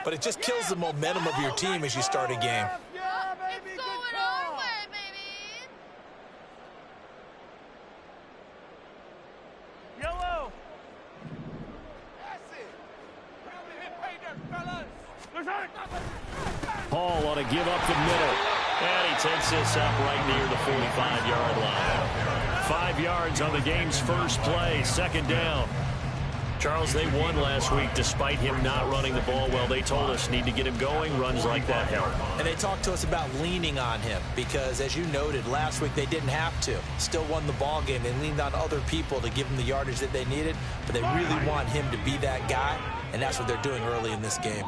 But it just kills the momentum of your team as you start a game. It's going our way, baby. Yellow. Paul on a give up the middle. And he takes this up right near the 45-yard line. 5 yards on the game's first play, second down. Charles, they won last week despite him not running the ball well. They told us need to get him going. Runs like that help. And they talked to us about leaning on him because, as you noted, last week they didn't have to. Still won the ball game. They leaned on other people to give them the yardage that they needed, but they really want him to be that guy, and that's what they're doing early in this game.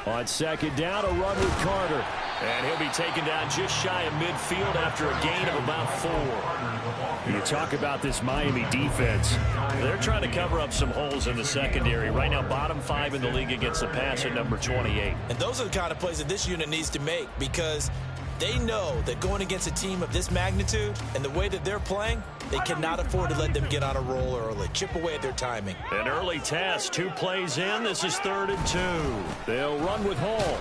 On second down, a run with Carter. And he'll be taken down just shy of midfield after a gain of about 4. You talk about this Miami defense. They're trying to cover up some holes in the secondary. Right now, bottom 5 in the league against the pass at number 28. And those are the kind of plays that this unit needs to make because they know that going against a team of this magnitude and the way that they're playing, they cannot afford to let them get on a roll early. Chip away at their timing. An early test. 2 plays in. This is 3rd and 2. They'll run with Hall.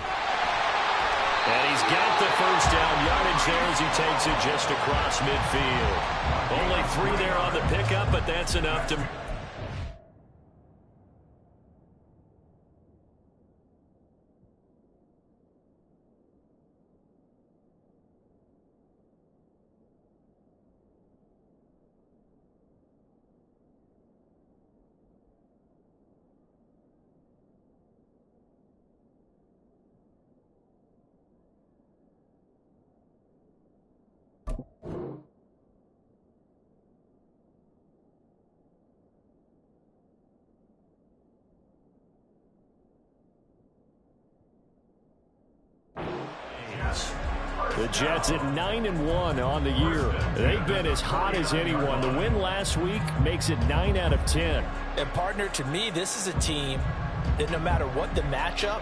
And he's got the first down yardage there as he takes it just across midfield. Only 3 there on the pickup, but that's enough to... The Jets at 9-1 on the year. They've been as hot as anyone. The win last week makes it 9 out of 10. And, partner, to me, this is a team that no matter what the matchup,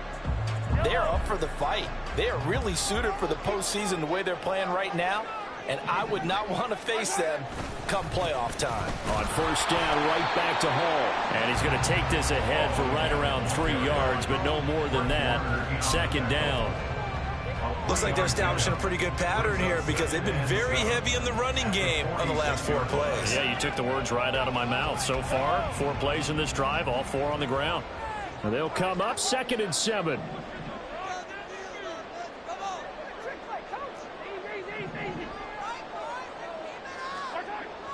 they're up for the fight. They are really suited for the postseason the way they're playing right now, and I would not want to face them come playoff time. On first down, right back to Hall. And he's going to take this ahead for right around 3 yards, but no more than that. Second down. Looks like they're establishing a pretty good pattern here because they've been very heavy in the running game on the last 4 plays. Yeah, you took the words right out of my mouth. So far, 4 plays in this drive, all 4 on the ground. And they'll come up 2nd and 7.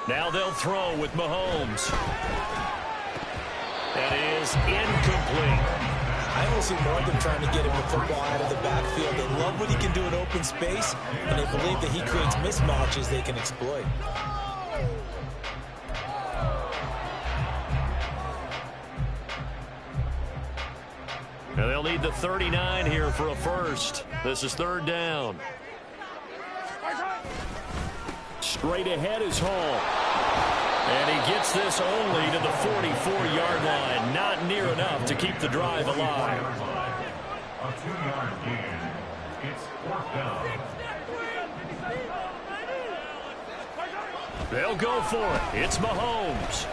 Now they'll throw with Mahomes. That is incomplete. I don't see more of them trying to get him the football out of the backfield. They love what he can do in open space, and they believe that he creates mismatches they can exploit. Now they'll need the 39 here for a first. This is 3rd down. Straight ahead is Hall. And he gets this only to the 44-yard line. Not near enough to keep the drive alive. A 2-yard gain. It's 4th down. They'll go for it. It's Mahomes.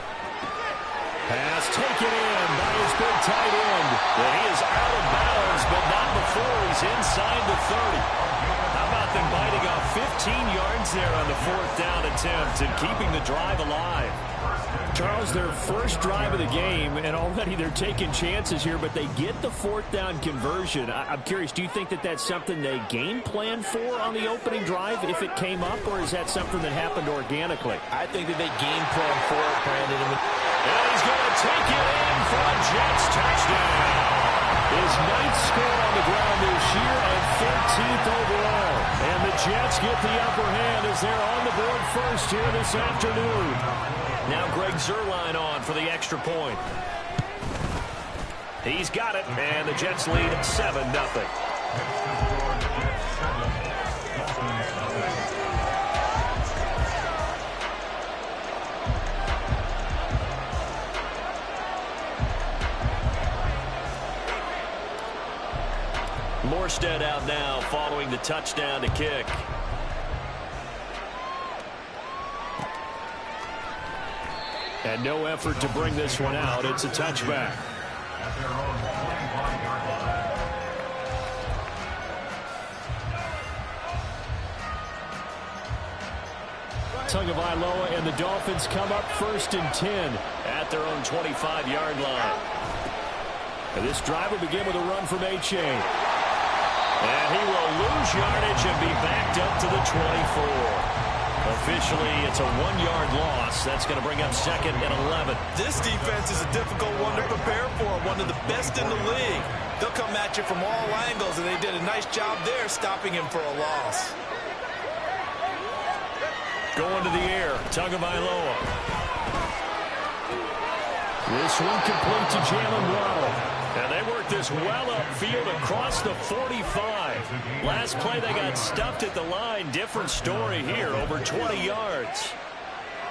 Pass taken in by his big tight end. And he is out of bounds, but not before he's inside the 30. How about them biting off 15 yards there on the 4th down attempt and keeping the drive alive? Charles, their first drive of the game, and already they're taking chances here, but they get the 4th down conversion. I'm curious, do you think that that's something they game planned for on the opening drive if it came up, or is that something that happened organically? I think that they game plan for it, Brandon. And he's going to take it in for a Jets touchdown. His 9th score on the ground this year and 13th overall. And the Jets get the upper hand as they're on the board first here this afternoon. Now Greg Zuerlein on for the extra point. He's got it, and the Jets lead 7-0. Morstead out now following the touchdown to kick. And no effort to bring this one out. It's a touchback. At their own 25-yard line. Tagovailoa and the Dolphins come up 1st and 10 at their own 25-yard line. And this drive will begin with a run from A-Chain. And he will lose yardage and be backed up to the 24. Officially, it's a 1-yard loss. That's going to bring up 2nd and 11. This defense is a difficult one to prepare for, one of the best in the league. They'll come at you from all angles, and they did a nice job there stopping him for a loss. Going to the air, Tagovailoa. This one complete to Jalen Waddle. And they work this well upfield across the 45. Last play, they got stuffed at the line. Different story here, over 20 yards.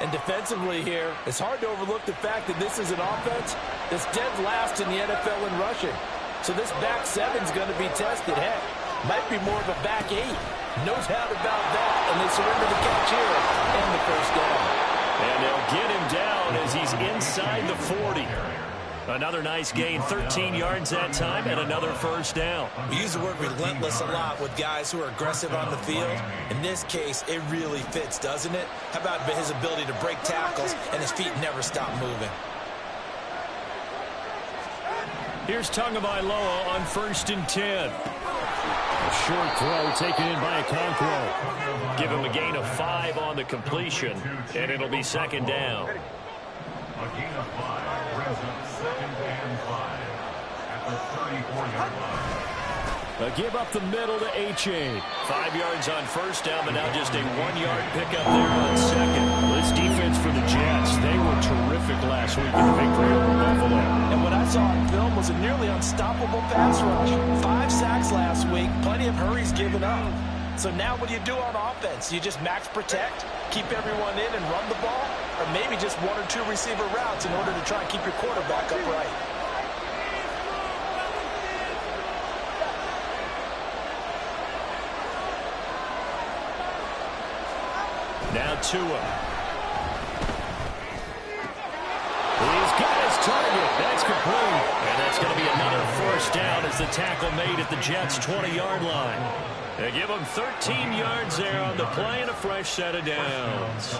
And defensively here, it's hard to overlook the fact that this is an offense that's dead last in the NFL in rushing. So this back seven's going to be tested. Heck, might be more of a back eight. No doubt about that. And they surrender the catch here and the first down. And they'll get him down as he's inside the 40. Another nice gain, 13 yards that time, and another first down. We use the word relentless a lot with guys who are aggressive on the field. In this case, it really fits, doesn't it? How about his ability to break tackles and his feet never stop moving? Here's Tagovailoa on 1st and 10. A short throw taken in by Okonkwo. Give him a gain of 5 on the completion, and it'll be 2nd down. A gain of 5 brings up 2nd and 5 at the 34-yard line. A give up the middle to A-Chain. 5 yards on first down, but now just a 1-yard pickup there on second. This defense for the Jets, they were terrific last week in the victory over Buffalo. And what I saw on film was a nearly unstoppable pass rush. 5 sacks last week, plenty of hurries given up. So now what do you do on offense? You just max protect, keep everyone in and run the ball, or maybe just 1 or 2 receiver routes in order to try and keep your quarterback upright. Now Tua. He's got his target. That's complete. And that's going to be another first down as the tackle made at the Jets' 20-yard line. They give him 13 yards there on the play and a fresh set of downs.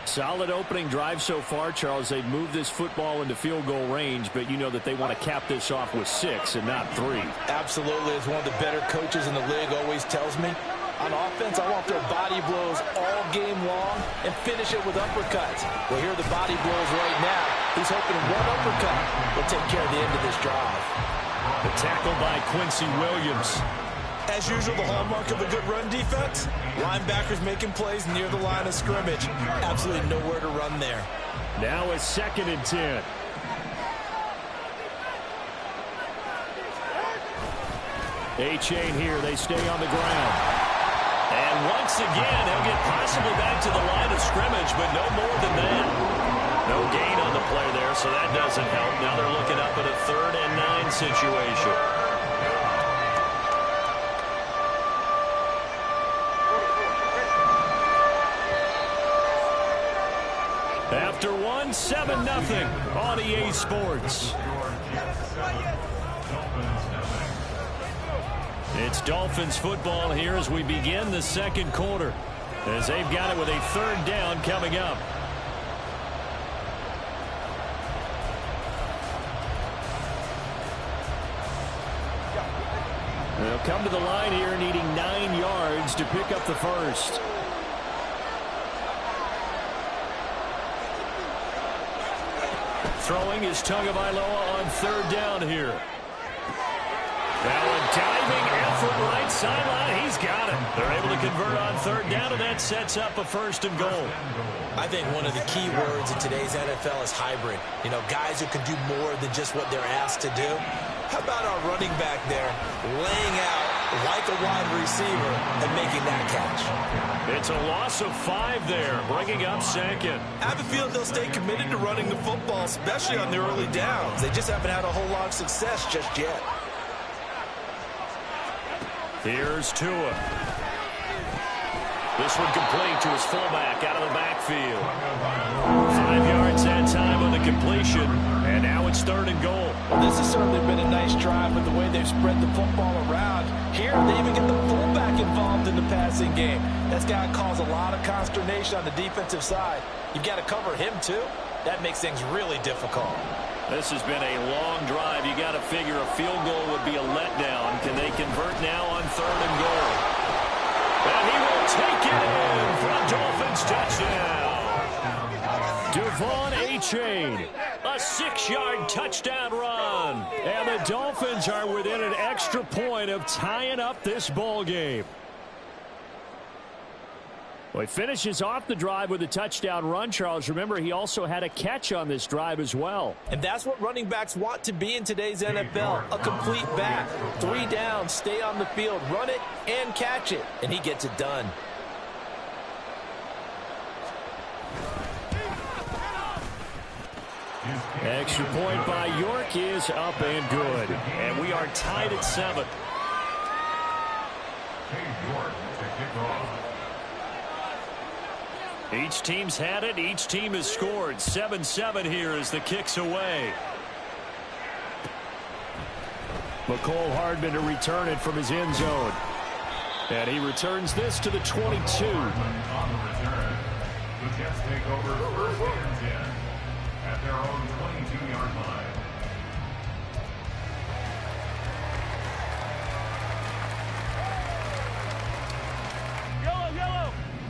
Solid opening drive so far, Charles. They've moved this football into field goal range, but you know that they want to cap this off with 6 and not 3. Absolutely. As one of the better coaches in the league always tells me, on offense, I want their body blows all game long and finish it with uppercuts. Well, here are the body blows right now. He's hoping 1 uppercut will take care of the end of this drive. The tackle by Quincy Williams. As usual, the hallmark of a good run defense, linebackers making plays near the line of scrimmage. Absolutely nowhere to run there. Now it's 2nd and 10. A-Chain here. They stay on the ground. And once again, he'll get possibly back to the line of scrimmage, but no more than that. No gain on the play there, so that doesn't help. Now they're looking up at a 3rd and 9 situation. After 1, 7-0 on EA Sports. It's Dolphins football here as we begin the second quarter, as they've got it with a 3rd down coming up. They'll come to the line here needing 9 yards to pick up the first. Throwing is Tagovailoa on 3rd down here. Now a diving effort right sideline. He's got it. They're able to convert on 3rd down, and that sets up a 1st and goal. I think one of the key words in today's NFL is hybrid. You know, guys who can do more than just what they're asked to do. How about our running back there laying out like a wide receiver and making that catch? It's a loss of 5 there, bringing up 2nd. I have a feeling they'll stay committed to running the football, especially on the early downs. They just haven't had a whole lot of success just yet. Here's Tua. This one complete to his fullback out of the backfield. 5 yards that time on the completion, and now it's 3rd and goal. Well, this has certainly been a nice drive with the way they've spread the football around. Here, they even get the fullback involved in the passing game. That's got to cause a lot of consternation on the defensive side. You've got to cover him, too. That makes things really difficult. This has been a long drive. You got to figure a field goal would be a letdown. Can they convert now on 3rd and goal? And he will take it in for a Dolphins touchdown. Devon Achane, a 6-yard touchdown run. And the Dolphins are within an extra point of tying up this ball game. Well, he finishes off the drive with a touchdown run, Charles. Remember, he also had a catch on this drive as well. And that's what running backs want to be in today's NFL, a complete back. 3 downs, stay on the field, run it, and catch it. And he gets it done. Extra point by York is up and good. And we are tied at 7. York to kick off. Each team's had it. Each team has scored. 7-7 here as the kick's away. McCole Hardman to return it from his end zone. And he returns this to the 22. On the return. The Jets take over 1st and 10 at their own 22-yard line.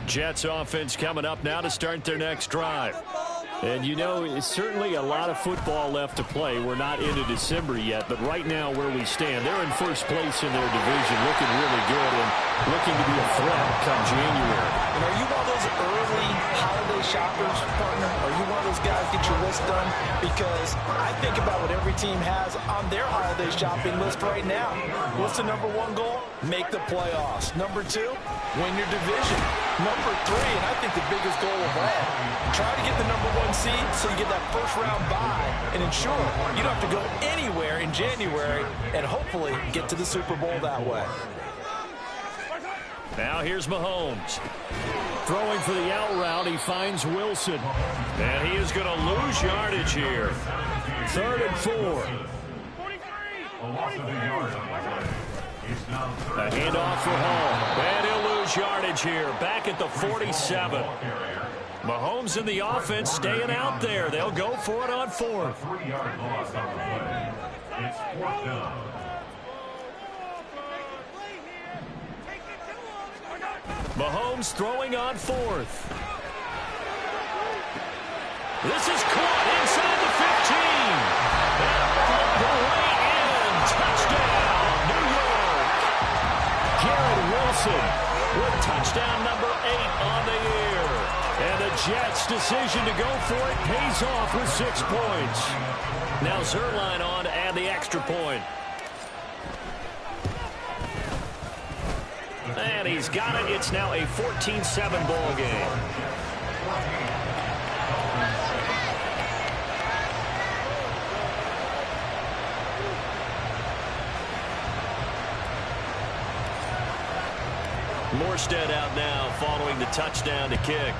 Jets offense coming up now to start their next drive. And you know, it's certainly a lot of football left to play. We're not into December yet, but right now where we stand, they're in first place in their division, looking really good and looking to be a threat come January. And are you one of those early holiday shoppers, partner? Are you one of those guys get your list done? Because I think about what every team has on their holiday shopping list right now. What's the #1 goal? Make the playoffs. #2, win your division. #3, and I think the biggest goal of all, try to get the #1 seed so you get that first-round bye and ensure you don't have to go anywhere in January and hopefully get to the Super Bowl that way. Now here's Mahomes. Throwing for the out route, he finds Wilson. And he is going to lose yardage here. 3rd and 4. A handoff for Hall. And he'll lose yardage here. Back at the 47. Mahomes and the offense staying out there. They'll go for it on 4th. 3-yard loss on the play. It's 4th down. Mahomes throwing on 4th. This is caught inside the 15. And the way in. Touchdown, New York. Garrett Wilson with touchdown #8 on the year. And the Jets' decision to go for it pays off with 6 points. Now Zerline on to add the extra point. And he's got it. It's now a 14-7 ball game. Morstead out now following the touchdown to kick.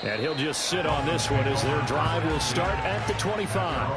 And he'll just sit on this one as their drive will start at the 25.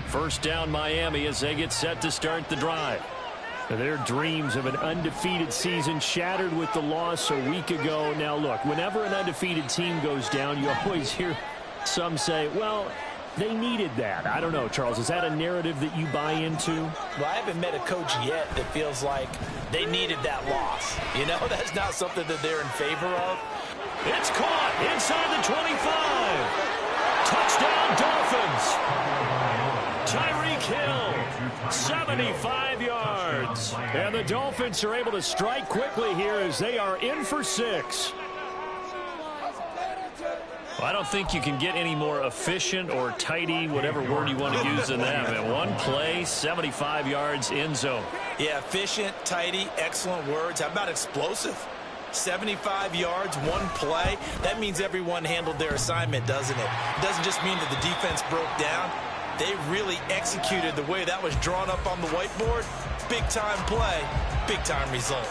First down Miami as they get set to start the drive. Their dreams of an undefeated season shattered with the loss a week ago. Now look, whenever an undefeated team goes down, you always hear some say, well, they needed that. I don't know, Charles. Is that a narrative that you buy into? Well, I haven't met a coach yet that feels like they needed that loss. You know, that's not something that they're in favor of. It's caught inside the 25. Touchdown, Dolphins. Tyreek Hill, 75 yards. And the Dolphins are able to strike quickly here as they are in for 6. I don't think you can get any more efficient or tidy, whatever word you want to use in that. Man, one play, 75 yards, end zone. Yeah, efficient, tidy, excellent words. How about explosive? 75 yards, one play. That means everyone handled their assignment, doesn't it? It doesn't just mean that the defense broke down. They really executed the way that was drawn up on the whiteboard. Big-time play, big-time result.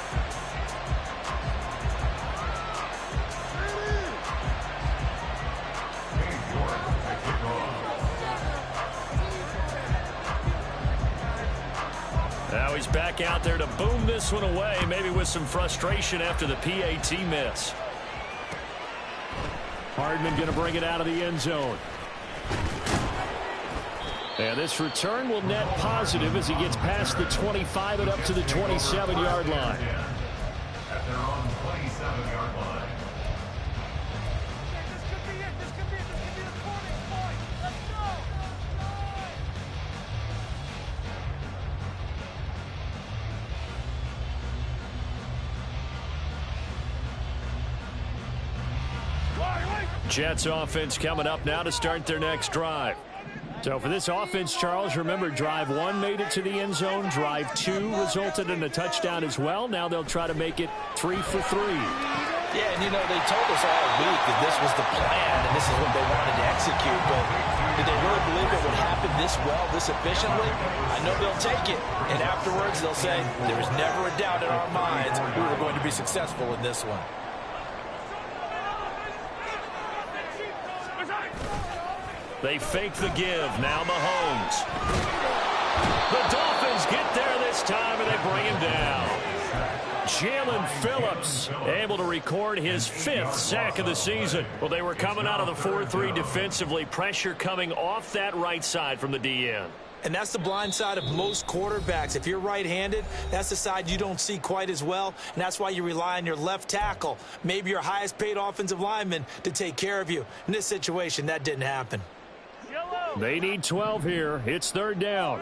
Now he's back out there to boom this one away, maybe with some frustration after the PAT miss. Hardman going to bring it out of the end zone. And this return will net positive as he gets past the 25 and up to the 27-yard line. At their own 27-yard line. Jets offense coming up now to start their next drive. So for this offense, Charles, remember, drive 1 made it to the end zone. Drive 2 resulted in a touchdown as well. Now they'll try to make it 3 for 3. Yeah, and you know, they told us all week that this was the plan and this is what they wanted to execute, but did they really believe it would happen this well, this efficiently? I know they'll take it, and afterwards they'll say, there was never a doubt in our minds we were going to be successful in this one. They fake the give. Now Mahomes. The Dolphins get there this time, and they bring him down. Jalen Phillips able to record his 5th sack of the season. Well, they were coming out of the 4-3 defensively. Pressure coming off that right side from the DN. And that's the blind side of most quarterbacks. If you're right-handed, that's the side you don't see quite as well, and that's why you rely on your left tackle, maybe your highest-paid offensive lineman, to take care of you. In this situation, that didn't happen. They need 12 here. It's 3rd down.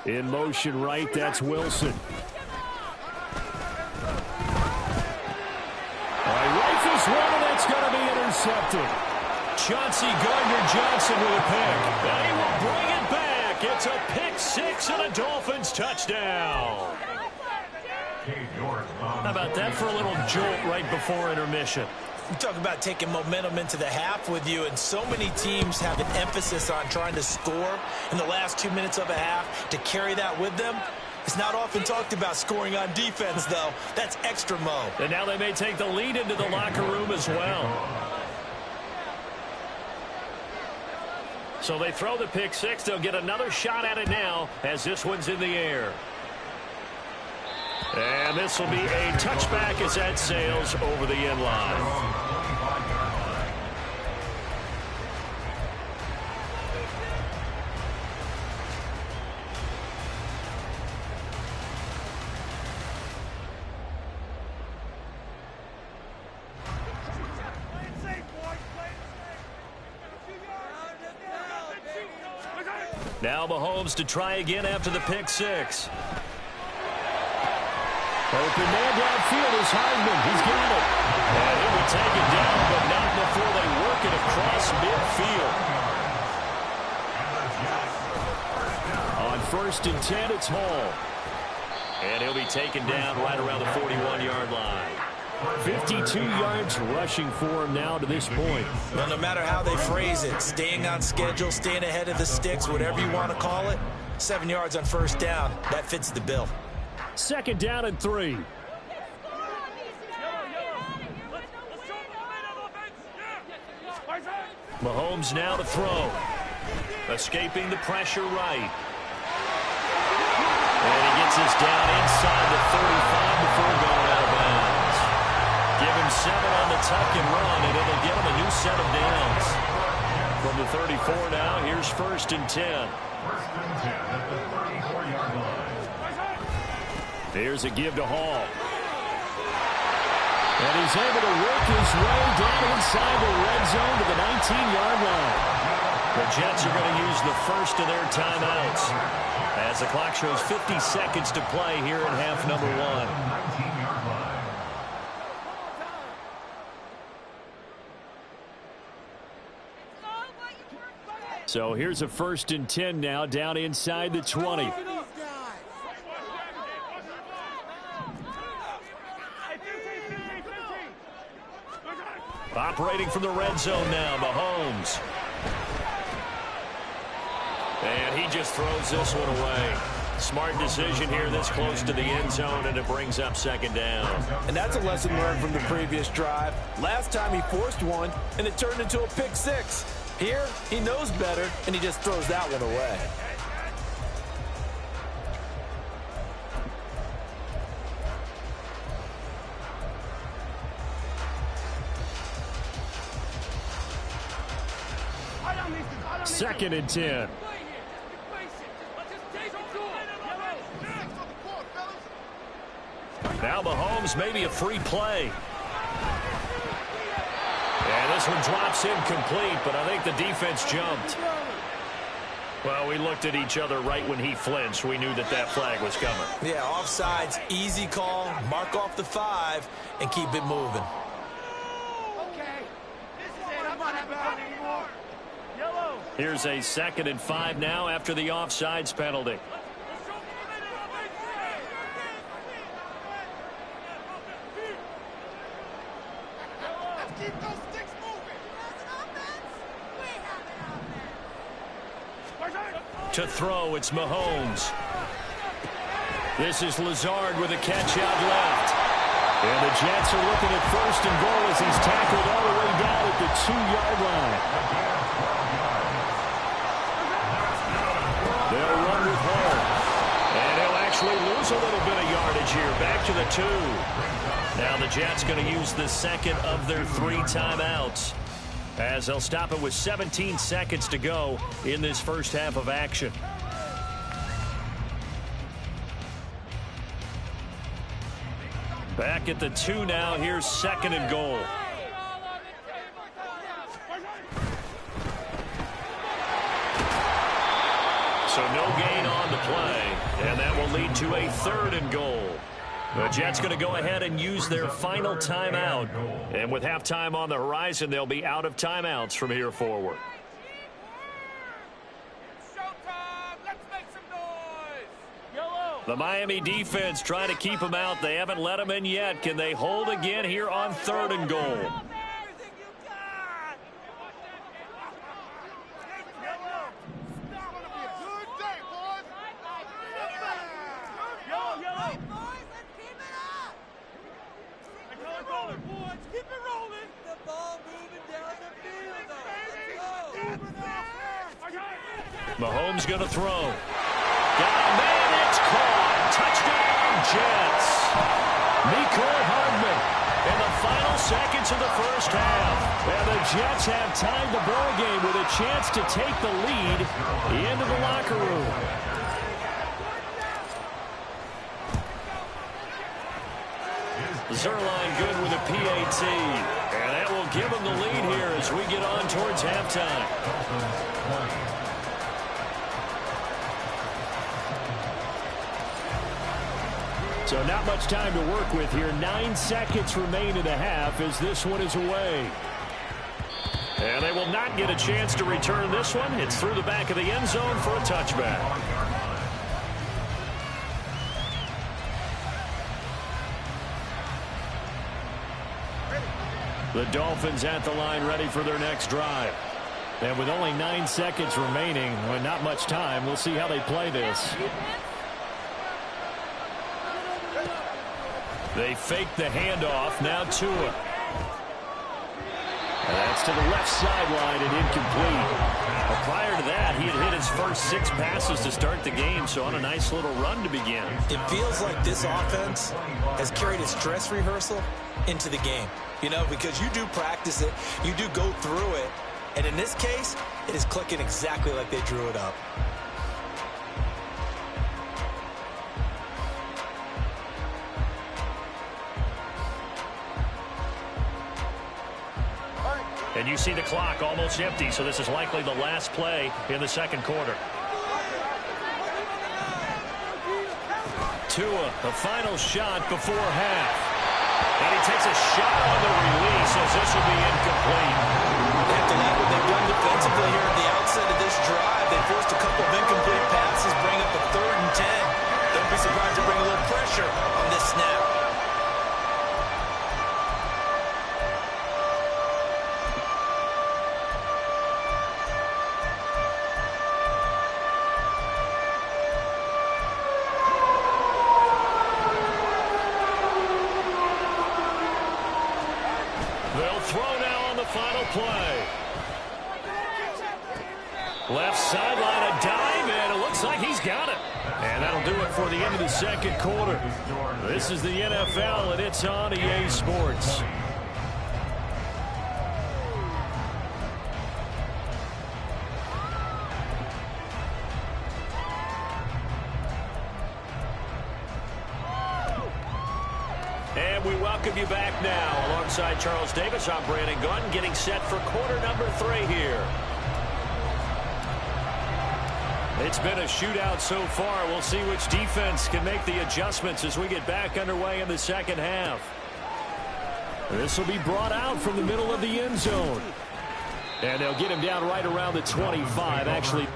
In motion right, that's Wilson. Rifles one, and that's going to be intercepted. Chauncey Gardner-Johnson with a pick. And he will bring it back. It's a pick 6 and a Dolphins touchdown. How about that for a little jolt right before intermission? You talk about taking momentum into the half with you, and so many teams have an emphasis on trying to score in the last 2 minutes of a half to carry that with them. It's not often talked about scoring on defense, though. That's extra mo. And now they may take the lead into the locker room as well. So they throw the pick 6. They'll get another shot at it now as this one's in the air. And this will be a touchback as that sails over the end line. Now Mahomes to try again after the pick 6. Open man downfield is Hardman. He's got it. And he will take it down, but not before they work it across midfield. On 1st and 10, it's Hall. And he'll be taken down right around the 41-yard line. 52 yards rushing for him now to this point. Well, no matter how they phrase it, staying on schedule, staying ahead of the sticks, whatever you want to call it, 7 yards on 1st down, that fits the bill. 2nd down and 3. Mahomes now to throw. Escaping the pressure right. And he gets this down inside the 35 before going out of bounds. Give him 7 on the tuck and run, and it'll give him a new set of downs. From the 34 now, here's 1st and 10. 1st and 10 at the 34-yard line. Here's a give to Hall. And he's able to work his way down inside the red zone to the 19-yard line. Jets are going to use the first of their timeouts as the clock shows 50 seconds to play here in half number 1. 19-yard line. So here's a 1st and 10 now down inside the 20. Operating from the red zone now, Mahomes. And he just throws this one away. Smart decision here this close to the end zone, and it brings up 2nd down. And that's a lesson learned from the previous drive. Last time he forced one, and it turned into a pick 6. Here, he knows better, and he just throws that one away. Second and 10. Now Mahomes, maybe a free play. And this one drops incomplete, but I think the defense jumped. Well, we looked at each other right when he flinched. We knew that that flag was coming. Yeah, offsides, easy call. Mark off the 5 and keep it moving. Okay, this is it. I'm not having fun anymore. Yellow. Here's a 2nd and 5 now after the offsides penalty. Keep those sticks moving. As an offense, we have an offense. To throw, it's Mahomes. This is Lazard with a catch out left. And the Jets are looking at 1st and goal as he's tackled all the way down at the 2-yard line. They'll run with home. And he'll actually lose a little bit of yardage here. Back to the 2. Now the Jets going to use the 2nd of their 3 timeouts as they'll stop it with 17 seconds to go in this first half of action. Back at the 2 now. Here's 2nd and goal. So no gain on the play, and that will lead to a 3rd and goal. The Jets going to go ahead and use their final timeout. And with halftime on the horizon, they'll be out of timeouts from here forward. The Miami defense trying to keep them out. They haven't let them in yet. Can they hold again here on 3rd and goal? Mahomes going to throw. Got a man, it's caught. Touchdown, Jets. Mecole Hardman in the final seconds of the first half. And the Jets have tied the ball game with a chance to take the lead into the locker room. Zerline good with a PAT. And that will give him the lead here as we get on towards halftime. So not much time to work with here. 9 seconds remain in the half as this one is away. And they will not get a chance to return this one. It's through the back of the end zone for a touchback. The Dolphins at the line ready for their next drive. And with only 9 seconds remaining, well, not much time, we'll see how they play this. They fake the handoff. Now Tua. And that's to the left sideline and incomplete. Well, prior to that, he had hit his first 6 passes to start the game, so on a nice little run to begin. It feels like this offense has carried its dress rehearsal into the game. You know, because you do practice it, you do go through it, and in this case, it is clicking exactly like they drew it up. And you see the clock almost empty, so this is likely the last play in the second quarter. Tua, the final shot before half. And he takes a shot on the release as this will be incomplete. After that, what they've done defensively here at the outset of this drive, they forced a couple of incomplete passes, bring up a 3rd and 10. Don't be surprised to bring a little pressure on this snap. They'll throw now on the final play. Left sideline, a dive, and it looks like he's got it. And that'll do it for the end of the second quarter. This is the NFL, and it's on EA Sports. And we welcome you back now. Alongside Charles Davis, I'm Brandon Gunn, getting set for quarter number 3 here. It's been a shootout so far. We'll see which defense can make the adjustments as we get back underway in the second half. This will be brought out from the middle of the end zone. And they'll get him down right around the 25, actually.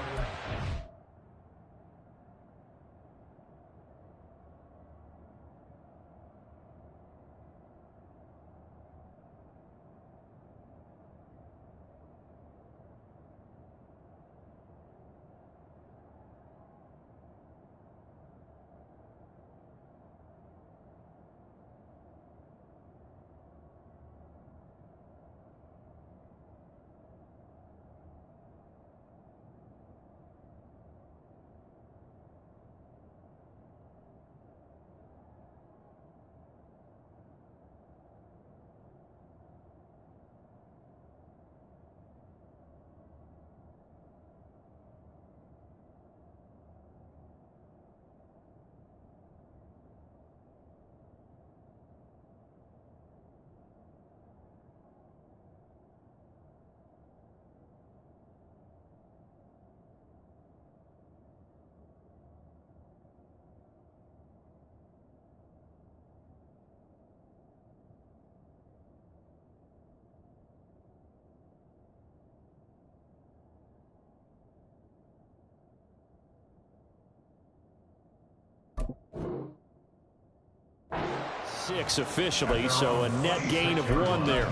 Six officially, so a net gain of 1 there.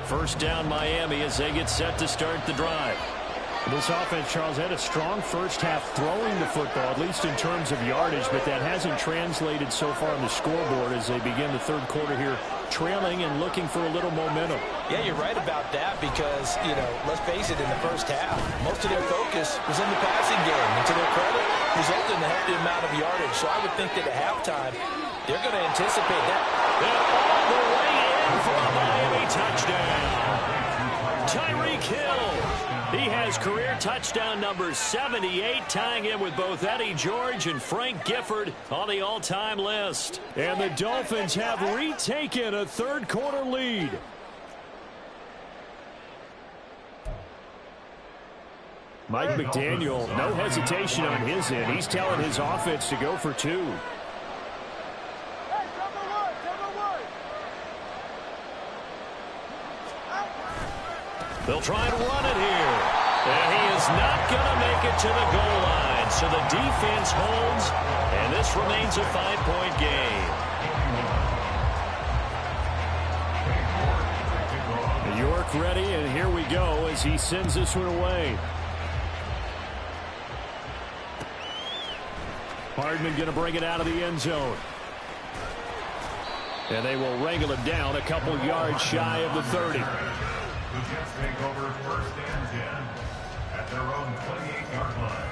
First down Miami as they get set to start the drive. This offense, Charles, had a strong first half throwing the football, at least in terms of yardage, but that hasn't translated so far on the scoreboard as they begin the third quarter here, trailing and looking for a little momentum. Yeah, you're right about that because, you know, let's face it, in the first half, most of their focus was in the passing game. And to their credit, resulted in a healthy amount of yardage. So I would think that at halftime, they're going to anticipate that. And all the way in for a Miami touchdown. Tyreek Hill. He has career touchdown number 78, tying him with both Eddie George and Frank Gifford on the all-time list. And the Dolphins have retaken a third quarter lead. Mike McDaniel, no hesitation on his end. He's telling his offense to go for 2. They'll try and run it here. And he is not going to make it to the goal line. So the defense holds, and this remains a 5-point game. York ready, and here we go as he sends this one away. Hardman going to bring it out of the end zone. And they will wrangle him down a couple yards shy of the 30. The Jets take over 1st and 10 at their own 28-yard line.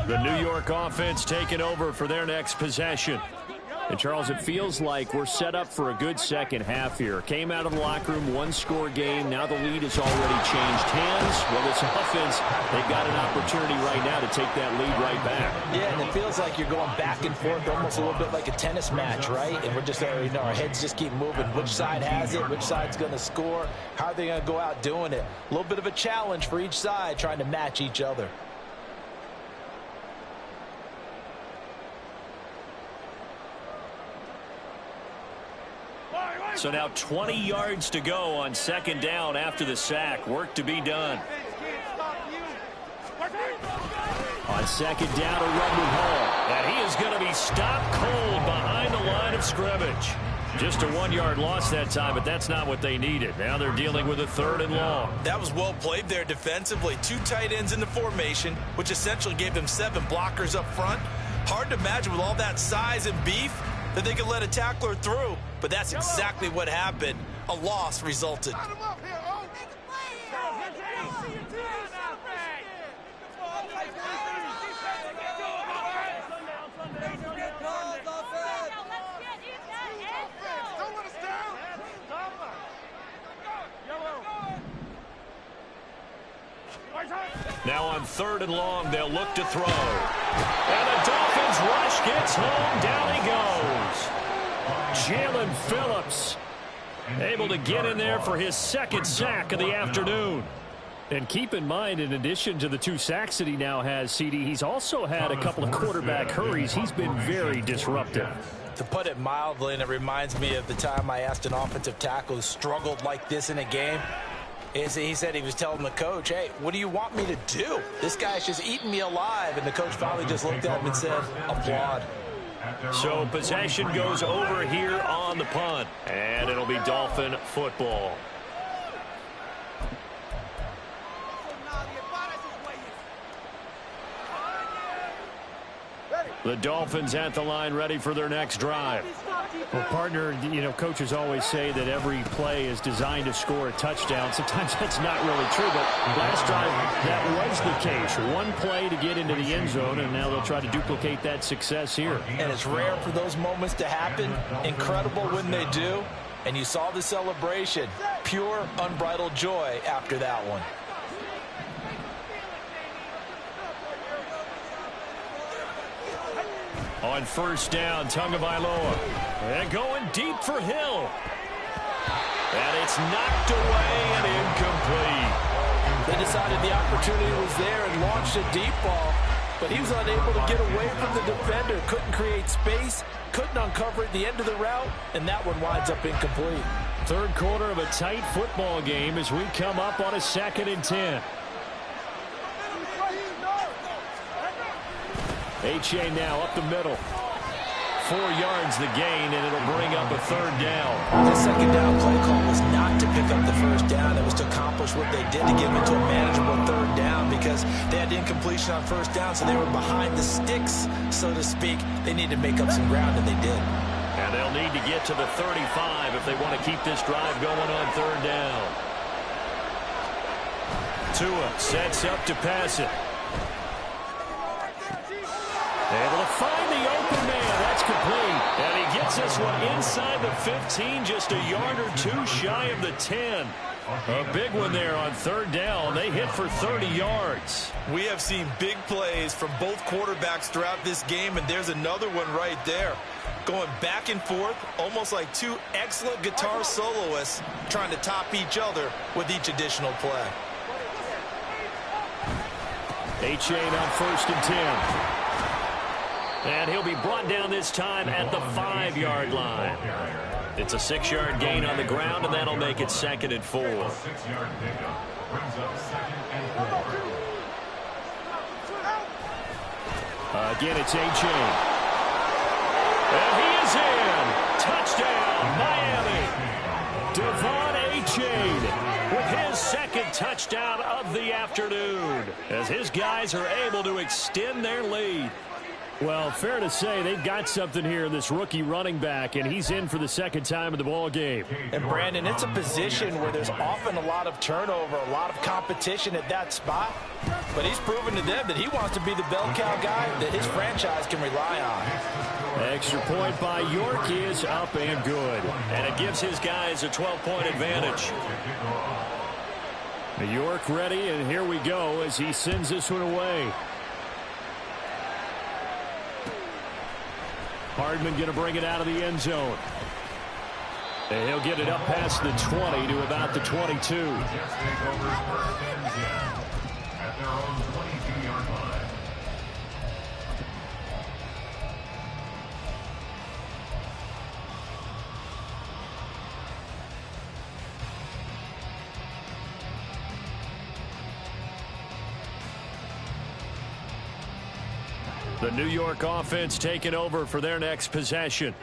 The New York offense taking over for their next possession. And, Charles, it feels like we're set up for a good second half here. Came out of the locker room, one-score game. Now the lead has already changed hands. Well, this offense, they've got an opportunity right now to take that lead right back. Yeah, and it feels like you're going back and forth almost a little bit like a tennis match, right? And we're just, our heads just keep moving. Which side has it? Which side's going to score? How are they going to go out doing it? A little bit of a challenge for each side trying to match each other. So now 20 yards to go on second down after the sack. Work to be done. On second down, a run with Hall. And he is going to be stopped cold behind the line of scrimmage. Just a 1-yard loss that time, but that's not what they needed. Now they're dealing with a 3rd and long. That was well played there defensively. 2 tight ends in the formation, which essentially gave them 7 blockers up front. Hard to imagine with all that size and beef that they could let a tackler through, but that's exactly what happened. A loss resulted. Now on 3rd and long, they'll look to throw. And the Dolphins rush gets home. Down he goes. Jalen Phillips able to get in there for his 2nd sack of the afternoon. And keep in mind, in addition to the 2 sacks that he now has, CD, he's also had a couple of quarterback hurries. He's been very disruptive. To put it mildly, and it reminds me of the time I asked an offensive tackle who struggled like this in a game. He said he was telling the coach, hey, what do you want me to do? This guy's just eating me alive. And the coach finally just looked at him and said, applaud. So possession goes over here on the punt. And it'll be Dolphin football. The Dolphins at the line, ready for their next drive. Well, partner, coaches always say that every play is designed to score a touchdown. Sometimes that's not really true, but last drive, that was the case. 1 play to get into the end zone, and now they'll try to duplicate that success here. And it's rare for those moments to happen. Incredible when they do. And you saw the celebration. Pure, unbridled joy after that one. On 1st down, Tagovailoa. And going deep for Hill. And it's knocked away and incomplete. They decided the opportunity was there and launched a deep ball, but he was unable to get away from the defender. Couldn't create space, couldn't uncover at the end of the route, and that one winds up incomplete. 3rd quarter of a tight football game as we come up on a 2nd and 10. H.A. now up the middle. 4 yards the gain, and it'll bring up a 3rd down. The 2nd down play call was not to pick up the 1st down. It was to accomplish what they did to get them into a manageable 3rd down because they had incompletion on 1st down, so they were behind the sticks, so to speak. They needed to make up some ground, and they did. And they'll need to get to the 35 if they want to keep this drive going on 3rd down. Tua sets up to pass it. Able to find the open man. That's complete. And he gets this one inside the 15, just a yard or 2 shy of the 10. A big one there on 3rd down. They hit for 30 yards. We have seen big plays from both quarterbacks throughout this game, and there's another one right there. Going back and forth, almost like 2 excellent guitar soloists trying to top each other with each additional play. H.A. on 1st and 10. And he'll be brought down this time at the 5-yard line. It's a 6-yard gain on the ground, and that'll make it 2nd and 4. Again, it's H.A. And he is in. Touchdown, Miami. Devon Achane with his 2nd touchdown of the afternoon, as his guys are able to extend their lead. Well, fair to say they've got something here in this rookie running back, and he's in for the 2nd time of the ball game. And, Brandon, it's a position where there's often a lot of turnover, a lot of competition at that spot. but he's proven to them that he wants to be the bell cow guy that his franchise can rely on. Extra point by York is up and good. And it gives his guys a 12-point advantage. York ready, and here we go as he sends this one away. Hardman going to bring it out of the end zone. And he'll get it up past the 20 to about the 22. Jets take over first and 10 at their own 22-yard line. The New York offense taking over for their next possession.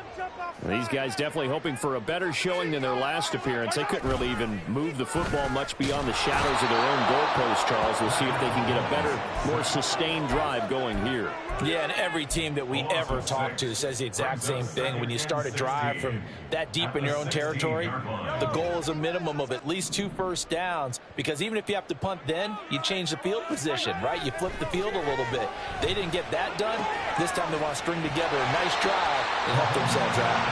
These guys definitely hoping for a better showing than their last appearance. They couldn't really even move the football much beyond the shadows of their own goalpost, Charles. We'll see if they can get a better, more sustained drive going here. Yeah, and every team that we ever talk to says the exact same thing. When you start a drive from that deep in your own territory, the goal is a minimum of at least 2 first downs, because even if you have to punt then, you change the field position, right? You flip the field a little bit. They didn't get that done. This time they want to string together a nice drive and help themselves out.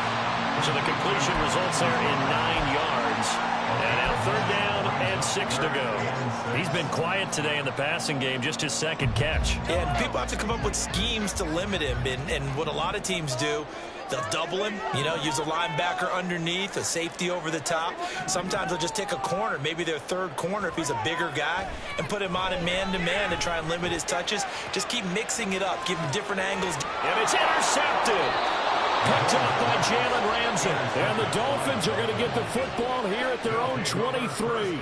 So the completion results there in 9 yards. And now 3rd down and 6 to go. He's been quiet today in the passing game, just his 2nd catch. And people have to come up with schemes to limit him. And what a lot of teams do, they'll double him, use a linebacker underneath, a safety over the top. Sometimes they'll just take a corner, maybe their 3rd corner if he's a bigger guy, and put him on a man-to-man to try and limit his touches. Just keep mixing it up, give him different angles. And it's intercepted. Picked up by Jalen Ramsey. And the Dolphins are going to get the football here at their own 23.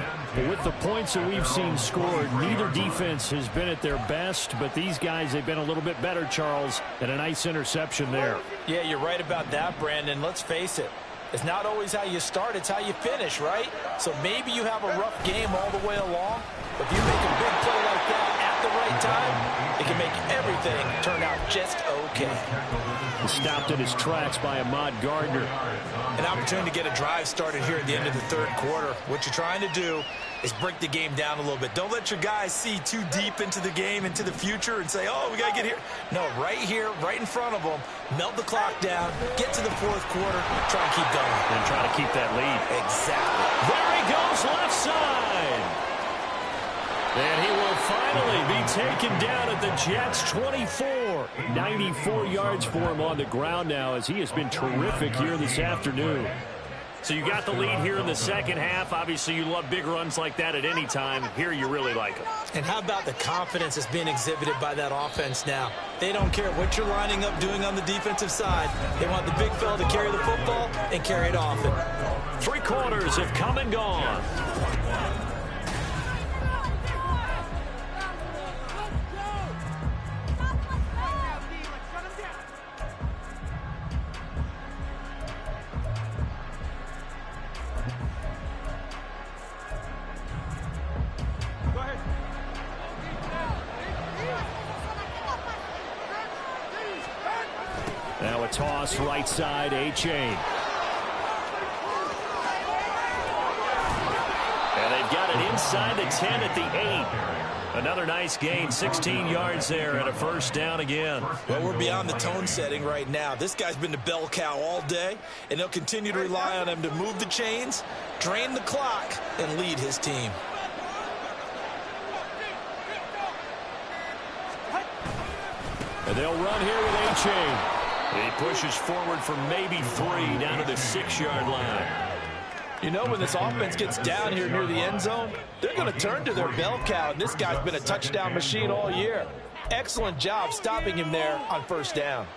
With the points that we've seen scored, neither defense has been at their best, but these guys, they've been a little bit better, Charles, and a nice interception there. Yeah, you're right about that, Brandon. Let's face it. It's not always how you start, it's how you finish, right? So maybe you have a rough game all the way along, but if you make a big play like that at the right time, it can make everything turn out just okay. Stopped in his tracks by Ahmad Gardner. An opportunity to get a drive started here at the end of the 3rd quarter. What you're trying to do is break the game down a little bit. Don't let your guys see too deep into the game, into the future, and say, oh, we got to get here. No, right here, right in front of them, melt the clock down, get to the 4th quarter, try and keep going. And try to keep that lead. Exactly. There he goes, left side. And he will finally be taken down at the Jets' 24. 94 yards for him on the ground now, as he has been terrific here this afternoon. So you got the lead here in the 2nd half. Obviously, you love big runs like that at any time. Here, you really like them. And how about the confidence that's being exhibited by that offense now? They don't care what you're lining up doing on the defensive side. They want the big fella to carry the football and carry it often. 3 quarters have come and gone. Now a toss right side, A-Chain. And they've got it inside the 10 at the 8. Another nice gain, 16 yards there and a 1st down again. Well, we're beyond the tone setting right now. This guy's been the bell cow all day, and they'll continue to rely on him to move the chains, drain the clock, and lead his team. And they'll run here with A-Chain. He pushes forward for maybe 3 down to the 6-yard line. You know, when this offense gets down here near the end zone, they're going to turn to their bell cow, and this guy's been a touchdown machine all year. Excellent job stopping him there on 1st down.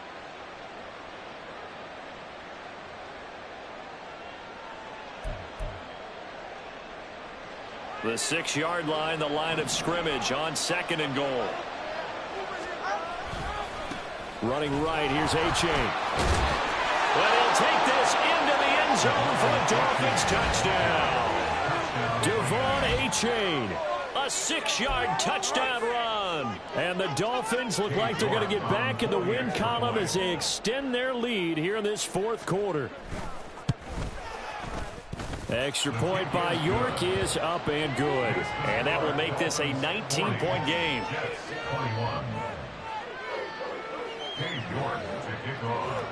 The 6-yard line, the line of scrimmage on 2nd and goal. Running right, here's A-Chain. Well, he'll take this into the end zone for a Dolphins touchdown. Devon A-Chain, a 6-yard touchdown run. And the Dolphins look like they're going to get back in the win column as they extend their lead here in this 4th quarter. Extra point by York is up and good. And that will make this a 19-point game. Jets 21. Dave York to kick off.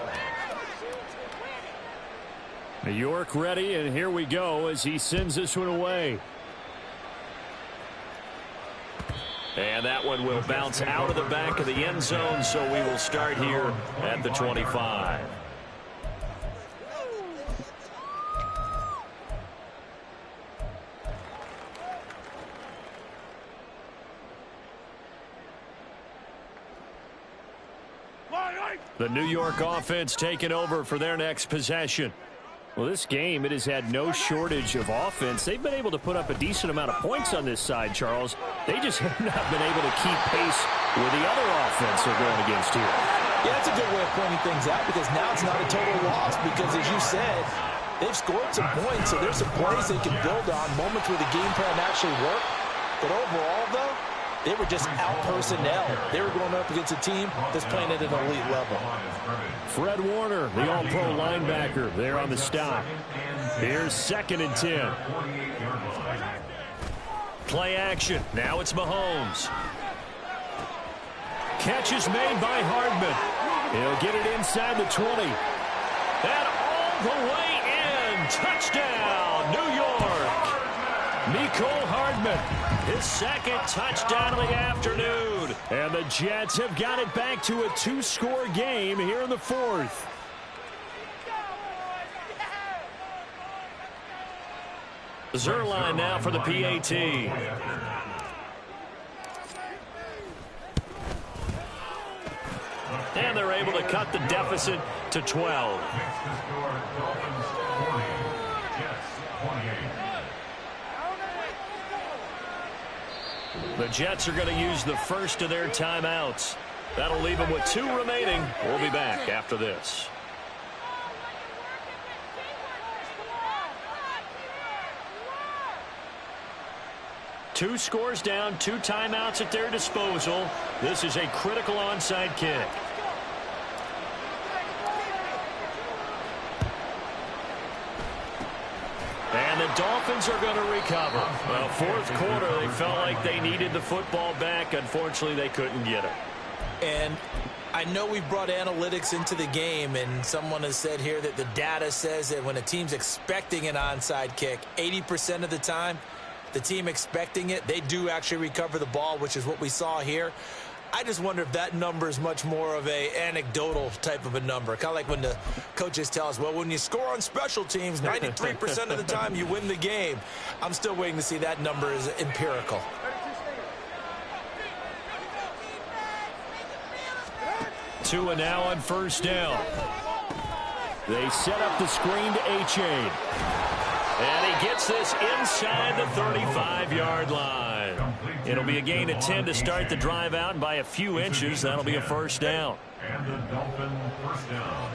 York ready, and here we go as he sends this one away. And that one will bounce out of the back of the end zone, so we will start here at the 25. The New York offense taking over for their next possession. Well, this game, it has had no shortage of offense. They've been able to put up a decent amount of points on this side, Charles. They just have not been able to keep pace with the other offense they're going against here. Yeah, that's a good way of pointing things out because now it's not a total loss because, as you said, they've scored some points, so there's some plays they can build on, moments where the game plan actually worked. But overall, though, they were just out-personnel. They were going up against a team that's playing at an elite level. Fred Warner, the all-pro linebacker, there on the stop. Here's 2nd and 10. Play action. Now it's Mahomes. Catch is made by Hardman. He'll get it inside the 20. And all the way in. Touchdown, New York. Mecole Hardman, his 2nd touchdown of the afternoon. And the Jets have got it back to a 2-score game here in the 4th. Zerline now for the PAT. And they're able to cut the deficit to 12. The Jets are going to use the first of their timeouts. That'll leave them with 2 remaining. We'll be back after this. Two scores down, 2 timeouts at their disposal. This is a critical onside kick. And the Dolphins are going to recover. Well, 4th quarter, they felt like they needed the football back. Unfortunately, they couldn't get it. And I know we've brought analytics into the game, and someone has said here that the data says that when a team's expecting an onside kick, 80% of the time, the team expecting it, they do actually recover the ball, which is what we saw here. I just wonder if that number is much more of a anecdotal type of a number. Kind of like when the coaches tell us, well, when you score on special teams, 93% of the time you win the game. I'm still waiting to see that number is empirical. Tua now on 1st down. They set up the screen to A-Chain. And he gets this inside the 35-yard line. It'll be a gain of 10 to start the drive out, and by a few inches, that'll be a 1st down. And the Dolphin 1st down.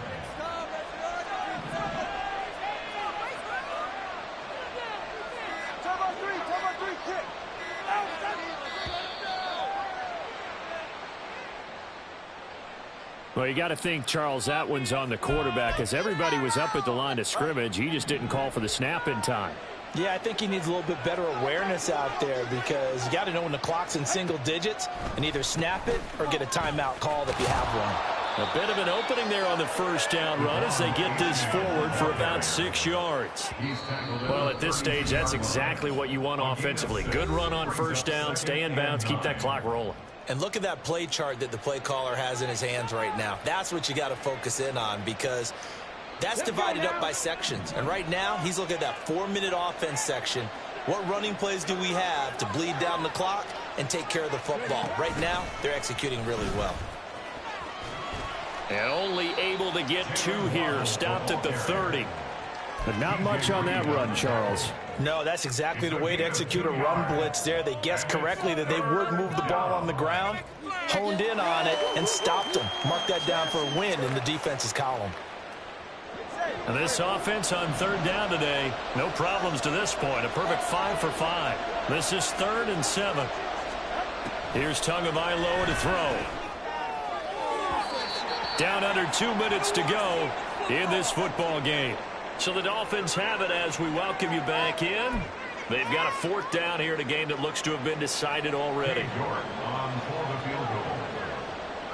Well, you got to think, Charles, that one's on the quarterback as everybody was up at the line of scrimmage. He just didn't call for the snap in time. Yeah, I think he needs a little bit better awareness out there because you got to know when the clock's in single digits and either snap it or get a timeout called if you have one. A bit of an opening there on the 1st down run as they get this forward for about 6 yards. Well, at this stage, that's exactly what you want offensively. Good run on 1st down, stay in bounds, keep that clock rolling. And look at that play chart that the play caller has in his hands right now. That's what you got to focus in on because that's divided up by sections. And right now, he's looking at that 4-minute offense section. What running plays do we have to bleed down the clock and take care of the football? Right now, they're executing really well. And only able to get 2 here. Stopped at the 30. But not much on that run, Charles. No, that's exactly the way to execute a run blitz there. They guessed correctly that they would move the ball on the ground, honed in on it, and stopped them. Mark that down for a win in the defense's column. And this offense on 3rd down today, no problems to this point. A perfect 5 for 5. This is 3rd and 7. Here's Tagovailoa to throw. Down under 2 minutes to go in this football game. So the Dolphins have it as we welcome you back in. They've got a 4th down here in a game that looks to have been decided already. York on for the field goal.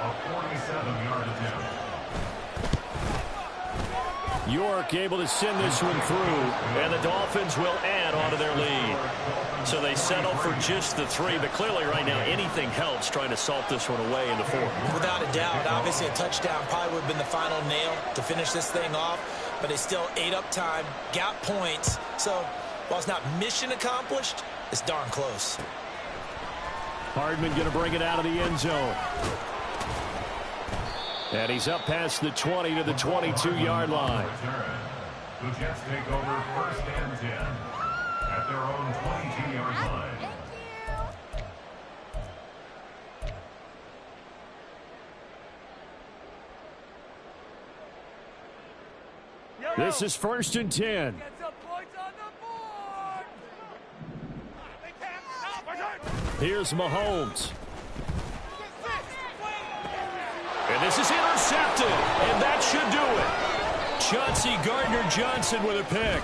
A 47-yard attempt. York able to send this one through. And the Dolphins will add on to their lead. So they settle for just the 3, but clearly right now anything helps trying to salt this one away in the 4th. Without a doubt, obviously a touchdown probably would have been the final nail to finish this thing off, but they still ate up time, got points. So while it's not mission accomplished, it's darn close. Hardman going to bring it out of the end zone. And he's up past the 20 to the 22-yard line. The Jets take over 1st and 10 at their own 22-yard line. This is 1st and 10. Get some points on the board. Here's Mahomes. And this is intercepted, and that should do it. Chauncey Gardner-Johnson with a pick.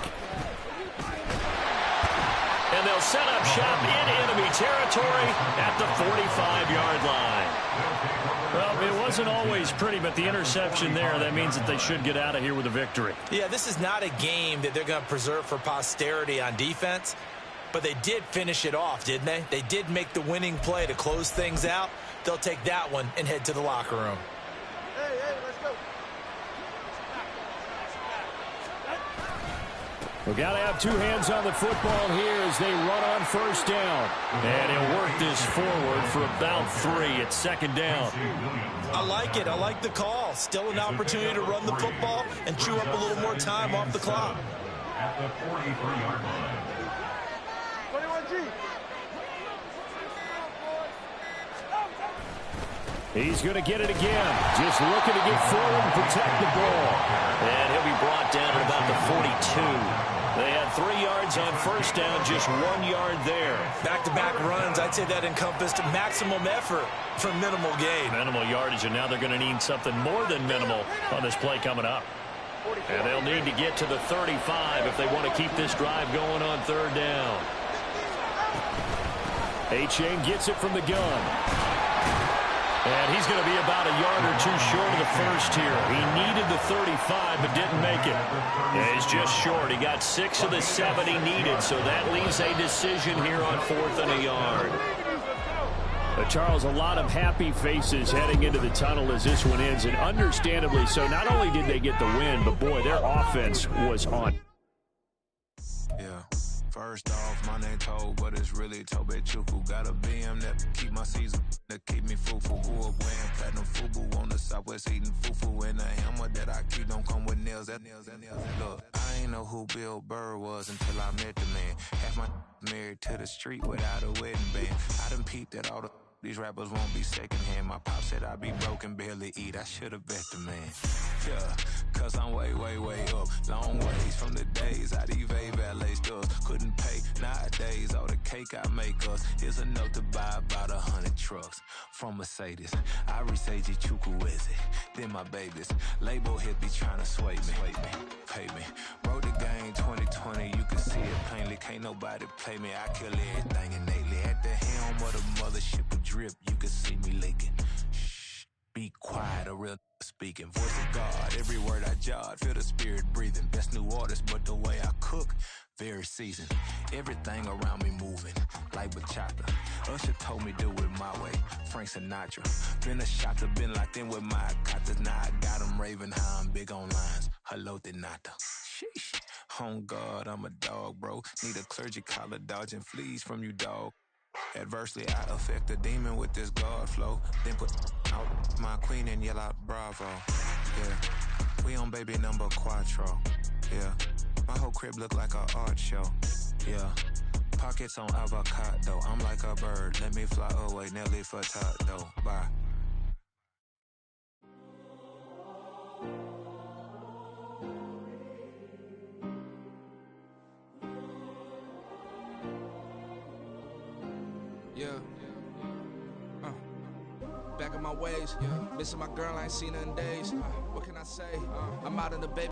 And they'll set up shop in enemy territory at the 45-yard line. Well, it wasn't always pretty, but the interception there, that means that they should get out of here with a victory. Yeah, this is not a game that they're going to preserve for posterity on defense, but they did finish it off, didn't they? They did make the winning play to close things out. They'll take that one and head to the locker room. Hey, let's go. We've got to have 2 hands on the football here as they run on 1st down. And he'll work this forward for about 3. It's 2nd down. I like it. I like the call. Still an opportunity to run the football and chew up a little more time off the clock. At the 43-yard line. 21G. He's going to get it again. Just looking to get forward and protect the ball. And he'll be brought down at about the 42. They had 3 yards on 1st down, just 1 yard there. Back-to-back runs, I'd say that encompassed maximum effort for minimal gain. Minimal yardage, and now they're going to need something more than minimal on this play coming up. And they'll need to get to the 35 if they want to keep this drive going on 3rd down. A-Chain gets it from the gun. And he's going to be about a yard or 2 short of the first here. He needed the 35, but didn't make it. Yeah, he's just short. He got 6 of the 7 he needed, so that leaves a decision here on 4th and a yard. Charles, a lot of happy faces heading into the tunnel as this one ends, and understandably so. Not only did they get the win, but boy, their offense was on. Yeah. First off, my name Toad, but it's really Tobe Chuku. Got a BM that keep my season, that keep me fufu. Grew up wearing platinum fubu on the southwest eating fufu. And the hammer that I keep don't come with nails. Look, I ain't know who Bill Burr was until I met the man. Half my married to the street without a wedding band. I done peeped at all these rappers won't be secondhand. My pop said I'd be broken, barely eat. I should've bet the man. Yeah, cause I'm way up. Long ways from the days I evade valet stores. Couldn't pay nowadays. All the cake I make us is enough to buy about 100 trucks. From Mercedes, I resage Chukwueze. Then my babies. Label hit be trying to sway me. Pay me. Wrote the game 2020. You can see it plainly. Can't nobody play me. I kill everything innately. At the helm of the mothership of drip, you can see me leaking. Shh, be quiet, a real speaking. Voice of God, every word I jot. Feel the spirit breathing. Best new artist, but the way I cook, very seasoned. Everything around me moving, like bachata. Usher told me do it my way. Frank Sinatra. Been a shotter, been locked in with my katas. Now I got them raving how I'm big on lines. Hello, Denata. Sheesh. On God, I'm a dog, bro. Need a clergy collar, dodging fleas from you, dog. Adversely, I affect the demon with this God flow. Then put out my queen and yell out bravo. Yeah, we on baby number quattro. Yeah, my whole crib look like a art show. Yeah, pockets on avocado. I'm like a bird. Let me fly away, Nelly Furtado. Bye. Yeah. Back in my ways. Missing my girl, I ain't seen her in days. What can I say? I'm out in the baby.